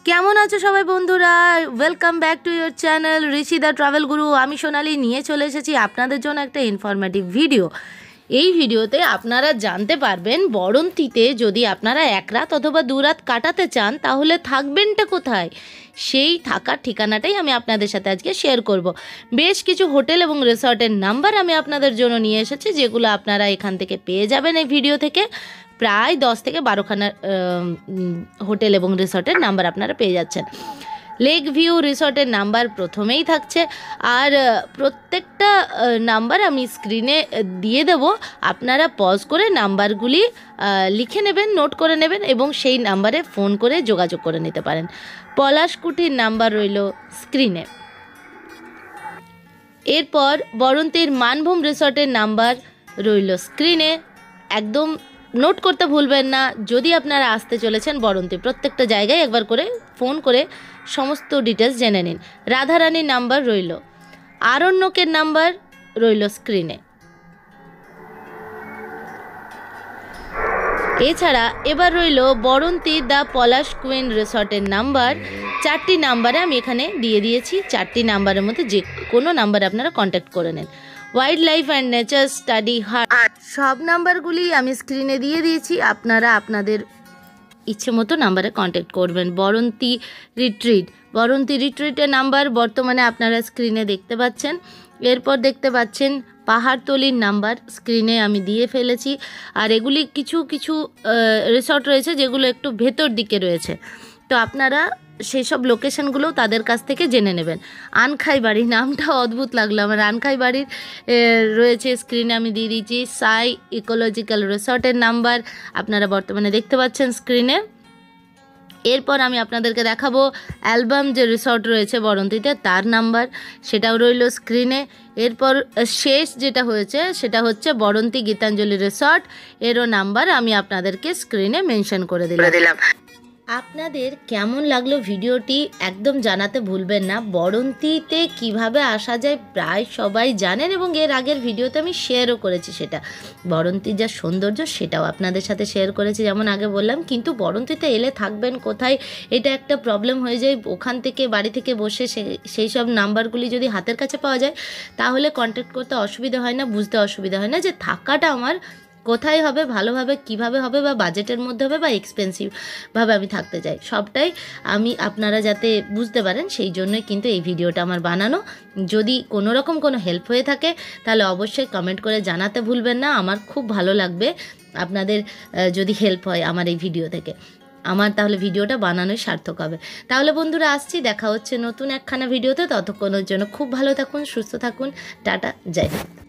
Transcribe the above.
কেমন আছো সবাই বন্ধুরা? Welcome back to your channel Rishi the travel গুরু। আমি সোনালি নিয়ে চলে এসেছি আপনাদের জন্য একটা ইনফরমেটিভ ভিডিও। এই ভিডিওতে আপনারা জানতে পারবেন বরন্তিতে যদি আপনারা এক রাত অথবা 2 রাত কাটাতে চান তাহলে থাকবেনটা কোথায়, সেই থাকার ঠিকানাটাই আমি আপনাদের সাথে আজকে শেয়ার করব। বেশ কিছু হোটেল এবং রিসর্টের নাম্বার আমি আপনাদের জন্য নিয়ে এসেছি, যেগুলো আপনারা এখান থেকে পেয়ে যাবেন। এই ভিডিও থেকে প্রায় 10 থেকে 12খানা হোটেল এবং রিসর্টের নাম্বার আপনারা পেয়ে যাচ্ছেন। লেক ভিউ রিসর্টের নাম্বার প্রথমেই থাকছে, আর প্রত্যেকটা নাম্বার আমি স্ক্রিনে দিয়ে দেব। আপনারা পজ করে নাম্বারগুলি লিখে নেবেন, নোট করে নেবেন এবং সেই নাম্বারে ফোন করে যোগাযোগ করে নিতে পারেন। পলাশকুটির নাম্বার রইল স্ক্রিনে। এরপর বরন্তির মানভূম রিসর্টের নাম্বার রইল স্ক্রিনে। একদম নোট করতে ভুলবেন না। যদি আপনারা আসতে চলেছেন বরন্তি, প্রত্যেকটা জায়গায় একবার করে ফোন করে সমস্ত ডিটেলস জেনে নিন। রাধারানীর নাম্বার রইল, আরণ্যকের নাম্বার রইল স্ক্রিনে। এছাড়া এবার রইল বরন্তি দ্য পলাশ কুইন রিসর্টের নাম্বার। 4টি নাম্বারে আমি এখানে দিয়ে দিয়েছি। 4টি নাম্বারের মধ্যে যে কোনো নাম্বার আপনারা কন্ট্যাক্ট করে নেন। Wild life and nature study হাট, সব নাম্বারগুলি আমি স্ক্রিনে দিয়ে দিয়েছি। আপনারা আপনাদের ইচ্ছে মতো নাম্বারে কন্ট্যাক্ট করবেন। বরন্তি রিট্রিটের নাম্বার বর্তমানে আপনারা স্ক্রিনে দেখতে পাচ্ছেন। এরপর দেখতে পাচ্ছেন পাহাড়তলির নাম্বার স্ক্রিনে আমি দিয়ে ফেলেছি। আর এগুলি কিছু কিছু রিসর্ট রয়েছে যেগুলো একটু ভেতর দিকে রয়েছে, তো আপনারা সেই সব লোকেশনগুলো তাদের কাছ থেকে জেনে নেবেন। আনখাই বাড়ি, নামটা অদ্ভুত লাগলো আমার। আনখাই বাড়ির রয়েছে স্ক্রিনে আমি দিয়ে দিয়েছি। সাই ইকোলজিক্যাল রিসর্টের নাম্বার আপনারা বর্তমানে দেখতে পাচ্ছেন স্ক্রিনে। এরপর আমি আপনাদেরকে দেখাবো অ্যালবাম যে রিসর্ট রয়েছে বরন্তিতে, তার নাম্বার, সেটাও রইল স্ক্রিনে। এরপর শেষ যেটা হয়েছে সেটা হচ্ছে বরন্তি গীতাঞ্জলি রিসর্ট, এরও নাম্বার আমি আপনাদেরকে স্ক্রিনে মেনশন করে দিলাম। আপনাদের কেমন লাগলো ভিডিওটি একদম জানাতে ভুলবেন না। বরন্তিতে কিভাবে আসা যায় প্রায় সবাই জানেন এবং এর আগের ভিডিওতে আমি শেয়ারও করেছি। সেটা বরন্তির যা সৌন্দর্য সেটাও আপনাদের সাথে শেয়ার করেছি, যেমন আগে বললাম। কিন্তু বরন্তিতে এলে থাকবেন কোথায়, এটা একটা প্রবলেম হয়ে যায়। ওখান থেকে বাড়ি থেকে বসে সেই সব নাম্বারগুলি যদি হাতের কাছে পাওয়া যায় তাহলে কন্ট্যাক্ট করতে অসুবিধা হয় না, বুঝতে অসুবিধা হয় না যে থাকাটা আমার কোথায় হবে, ভালোভাবে কিভাবে হবে, বা বাজেটের মধ্যে হবে, বা এক্সপেন্সিভভাবে আমি থাকতে চাই। সবটাই আমি আপনারা যাতে বুঝতে পারেন সেই জন্যই কিন্তু এই ভিডিওটা আমার বানানো। যদি কোনো রকম কোনো হেল্প হয়ে থাকে তাহলে অবশ্যই কমেন্ট করে জানাতে ভুলবেন না। আমার খুব ভালো লাগবে আপনাদের যদি হেল্প হয় আমার এই ভিডিও থেকে। আমার তাহলে ভিডিওটা বানানোই সার্থক হবে। তাহলে বন্ধুরা আসছি, দেখা হচ্ছে নতুন একখানা ভিডিওতে। ততক্ষণের জন্য খুব ভালো থাকুন, সুস্থ থাকুন। টাটা, জয় হিন্দ।